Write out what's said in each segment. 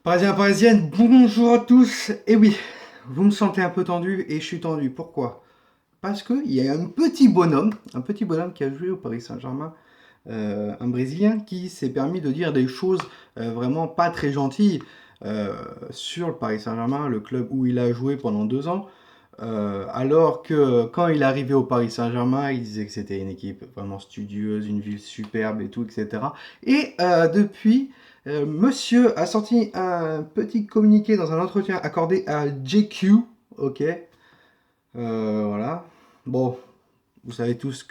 Parisiens, parisiennes, bonjour à tous. Et oui, vous me sentez un peu tendu et je suis tendu. Pourquoi? Parce qu'il y a un petit bonhomme qui a joué au Paris Saint-Germain, un Brésilien qui s'est permis de dire des choses vraiment pas très gentilles euh, sur le Paris Saint-Germain, le club où il a joué pendant 2 ans. Alors que quand il est arrivé au Paris Saint-Germain, il disait que c'était une équipe vraiment studieuse, une ville superbe et tout, etc. Et depuis, monsieur a sorti un petit communiqué dans un entretien accordé à JQ, ok, voilà. Bon, vous savez tous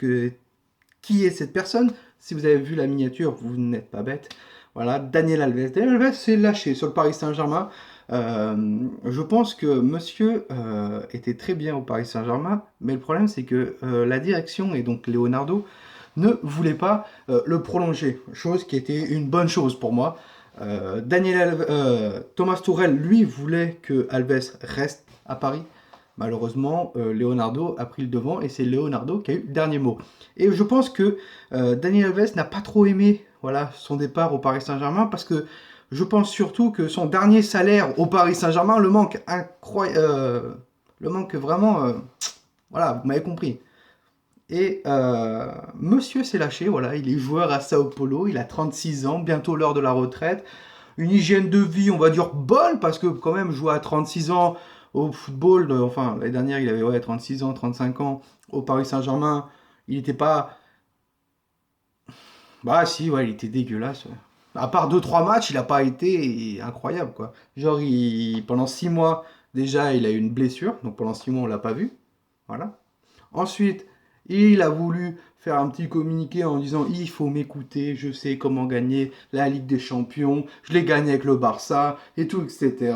qui est cette personne. Si vous avez vu la miniature, vous n'êtes pas bête. Voilà, Daniel Alves. Daniel Alves s'est lâché sur le Paris Saint-Germain. Je pense que monsieur était très bien au Paris Saint-Germain, mais le problème c'est que la direction et donc Leonardo ne voulaient pas le prolonger, chose qui était une bonne chose pour moi. Thomas Tuchel, lui, voulait que Alves reste à Paris. Malheureusement, Leonardo a pris le devant et c'est Leonardo qui a eu le dernier mot. Et je pense que Daniel Alves n'a pas trop aimé voilà, son départ au Paris Saint-Germain parce que je pense surtout que son dernier salaire au Paris Saint-Germain le manque incroyable, le manque vraiment, voilà, vous m'avez compris. Et monsieur s'est lâché, voilà, il est joueur à Sao Paulo, il a 36 ans, bientôt l'heure de la retraite. Une hygiène de vie, on va dire, bonne, parce que quand même, jouer à 36 ans au football, enfin, l'année dernière, il avait ouais, 36 ans, 35 ans au Paris Saint-Germain, il n'était pas... Bah si, ouais, il était dégueulasse. Ouais. À part deux trois matchs, il n'a pas été incroyable, quoi. Genre, pendant 6 mois, déjà, il a eu une blessure, donc pendant 6 mois, on l'a pas vu. Voilà. Ensuite, il a voulu faire un petit communiqué en disant il faut m'écouter, je sais comment gagner la Ligue des Champions, je l'ai gagné avec le Barça et tout, etc.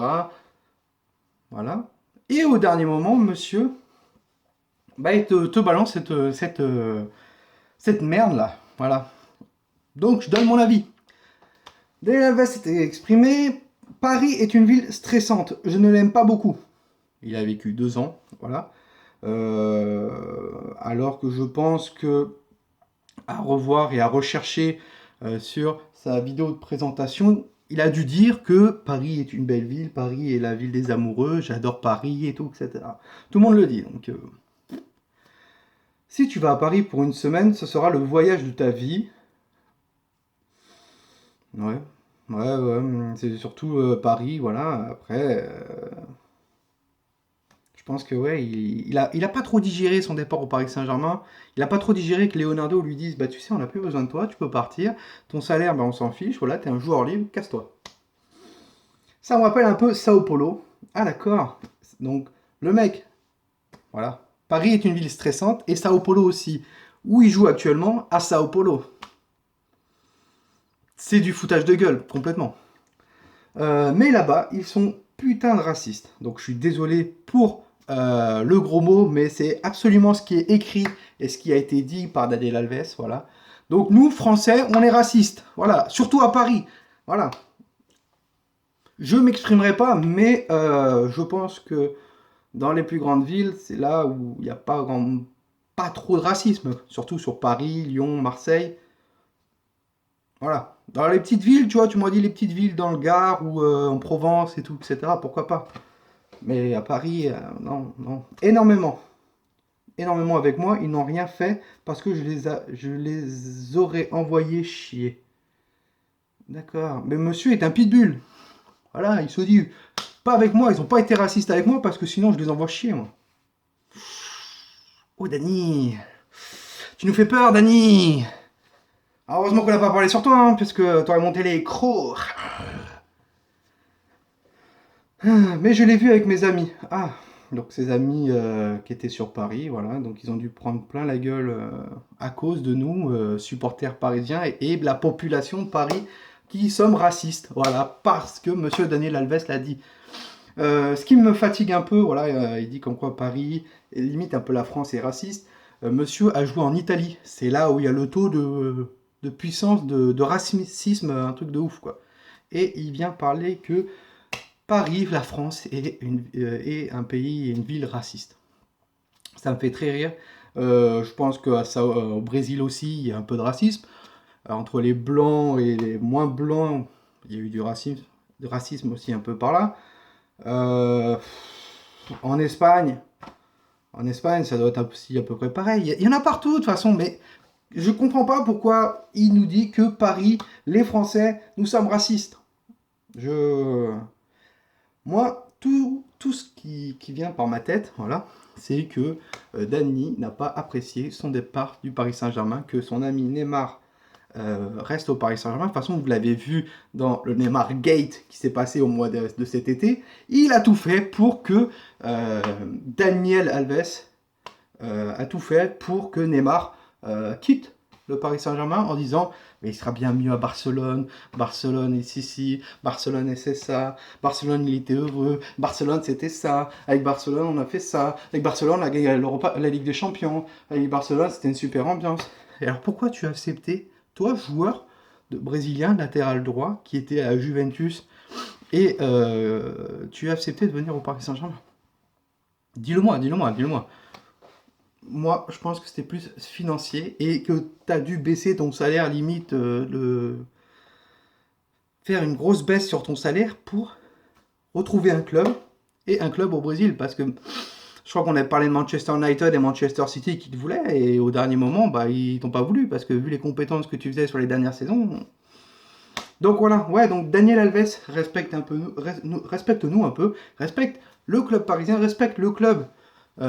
Voilà. Et au dernier moment, monsieur, bah, il te balance cette merde là. Voilà. Donc, je donne mon avis. Daniel Alves s'était exprimé Paris est une ville stressante, je ne l'aime pas beaucoup. Il a vécu 2 ans, voilà. Alors que je pense que à revoir et à rechercher sur sa vidéo de présentation, il a dû dire que Paris est une belle ville, Paris est la ville des amoureux, j'adore Paris et tout, etc. Tout le monde le dit. Donc, si tu vas à Paris pour une semaine, ce sera le voyage de ta vie. Ouais, ouais, c'est surtout Paris, voilà. Après, je pense que ouais, il a pas trop digéré son départ au Paris Saint-Germain. Il a pas trop digéré que Leonardo lui dise bah tu sais on n'a plus besoin de toi, tu peux partir. Ton salaire bah on s'en fiche, voilà, t'es un joueur libre, casse-toi. Ça me rappelle un peu Sao Paulo. Ah d'accord. Donc le mec, voilà. Paris est une ville stressante et Sao Paulo aussi. Où il joue actuellement à Sao Paulo. C'est du foutage de gueule, complètement. Mais là-bas, ils sont putain de racistes. Donc je suis désolé pour le gros mot, mais c'est absolument ce qui est écrit et ce qui a été dit par Daniel Alves. Voilà. Donc nous, Français, on est racistes. Voilà. Surtout à Paris. Voilà. Je m'exprimerai pas, mais je pense que dans les plus grandes villes, c'est là où il n'y a pas trop de racisme. Surtout sur Paris, Lyon, Marseille. Voilà. Dans les petites villes, tu vois, tu m'as dit les petites villes dans le Gard ou en Provence et tout, etc. Pourquoi pas? Mais à Paris, non, non. Énormément. Énormément avec moi. Ils n'ont rien fait parce que je les aurais envoyés chier. D'accord. Mais monsieur est un pitbull. Voilà, il se dit, pas avec moi, ils n'ont pas été racistes avec moi parce que sinon je les envoie chier, moi. Oh, Dani. Tu nous fais peur, Dani. Ah, heureusement qu'on n'a pas parlé sur toi, hein, parce que t'aurais monté les crocs. Mais je l'ai vu avec mes amis. Ah, donc ces amis qui étaient sur Paris, voilà, donc ils ont dû prendre plein la gueule à cause de nous, supporters parisiens et de la population de Paris qui sommes racistes, voilà, parce que Monsieur Daniel Alves l'a dit. Ce qui me fatigue un peu, voilà, il dit comme quoi Paris, et limite un peu la France est raciste. Monsieur a joué en Italie, c'est là où il y a le taux de puissance, de racisme, un truc de ouf, quoi. Et il vient parler que Paris, la France, est un pays et une ville raciste. Ça me fait très rire. Je pense qu'au Brésil aussi, il y a un peu de racisme. Entre les blancs et les moins blancs, il y a eu du racisme. de racisme aussi un peu par là. En Espagne, ça doit être aussi à peu près pareil. Il y en a partout de toute façon, mais je comprends pas pourquoi il nous dit que Paris, les Français, nous sommes racistes. Moi, tout ce qui vient par ma tête, voilà, c'est que Danny n'a pas apprécié son départ du Paris Saint-Germain, que son ami Neymar reste au Paris Saint-Germain. De toute façon, vous l'avez vu dans le Neymar Gate qui s'est passé au mois de cet été. Il a tout fait pour que Daniel Alves a tout fait pour que Neymar quitte le Paris Saint-Germain en disant mais il sera bien mieux à Barcelone, Barcelone et si, Barcelone et c'est ça, Barcelone il était heureux, Barcelone c'était ça, avec Barcelone on a fait ça, avec Barcelone on a gagné la Ligue des Champions, avec Barcelone c'était une super ambiance. Et alors pourquoi tu as accepté, toi joueur de brésilien latéral droit qui était à Juventus et tu as accepté de venir au Paris Saint-Germain? Dis-le-moi. Moi, je pense que c'était plus financier et que tu as dû baisser ton salaire, limite, faire une grosse baisse sur ton salaire pour retrouver un club et un club au Brésil. Parce que je crois qu'on avait parlé de Manchester United et Manchester City qui te voulaient et au dernier moment, bah, ils t'ont pas voulu parce que vu les compétences que tu faisais sur les dernières saisons. Donc voilà, ouais, donc Daniel Alves, respecte-nous un peu, respecte le club parisien, respecte le club.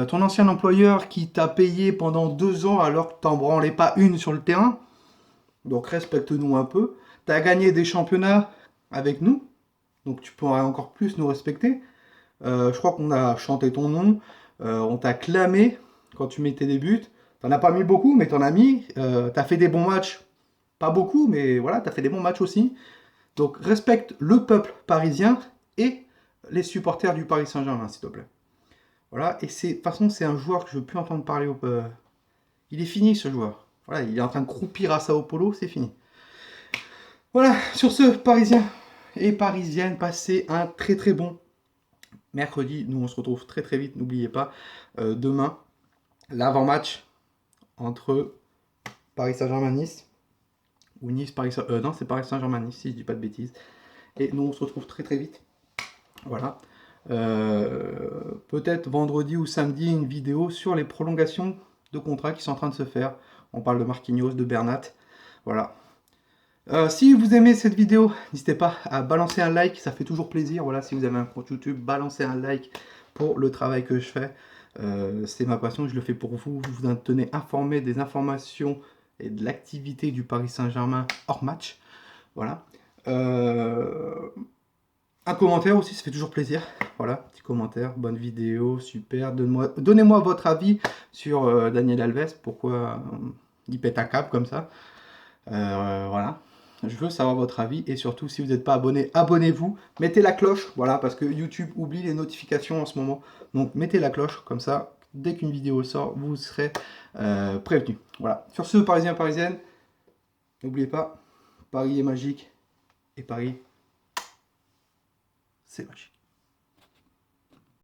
Ton ancien employeur qui t'a payé pendant 2 ans alors que t'en branlais pas une sur le terrain. Donc respecte-nous un peu. Tu as gagné des championnats avec nous. Donc tu pourrais encore plus nous respecter. Je crois qu'on a chanté ton nom. On t'a clamé quand tu mettais des buts. T'en as pas mis beaucoup, mais t'en as mis. T'as fait des bons matchs. Pas beaucoup, mais voilà, t'as fait des bons matchs aussi. Donc respecte le peuple parisien et les supporters du Paris Saint-Germain, s'il te plaît. Voilà, et de toute façon, c'est un joueur que je veux plus entendre parler. Il est fini, ce joueur. Voilà, il est en train de croupir à Sao Paulo, c'est fini. Voilà, sur ce, Parisiens et Parisiennes, passez un très très bon mercredi. Nous, on se retrouve très très vite, n'oubliez pas. Demain, l'avant-match entre Paris Saint-Germain-Nice. Ou Nice-Paris Saint-Germain. Non, c'est Paris Saint-Germain-Nice, si je dis pas de bêtises. Et nous, on se retrouve très très vite. Voilà. Peut-être vendredi ou samedi une vidéo sur les prolongations de contrats qui sont en train de se faire. On parle de Marquinhos, de Bernat. Voilà. Si vous aimez cette vidéo, n'hésitez pas à balancer un like, ça fait toujours plaisir. Voilà, si vous avez un compte YouTube, balancez un like pour le travail que je fais. C'est ma passion, je le fais pour vous. Je vous tenez informé des informations et de l'activité du Paris Saint-Germain hors match. Voilà. Un commentaire aussi, ça fait toujours plaisir. Voilà, petit commentaire, bonne vidéo, super. Donnez-moi votre avis sur Daniel Alves, pourquoi il pète un câble comme ça. Voilà, je veux savoir votre avis et surtout si vous n'êtes pas abonné, abonnez-vous, mettez la cloche, voilà, parce que YouTube oublie les notifications en ce moment. Donc mettez la cloche, comme ça, dès qu'une vidéo sort, vous serez prévenus. Voilà, sur ce, Parisiens, Parisiennes, n'oubliez pas, Paris est magique et Paris c'est magique.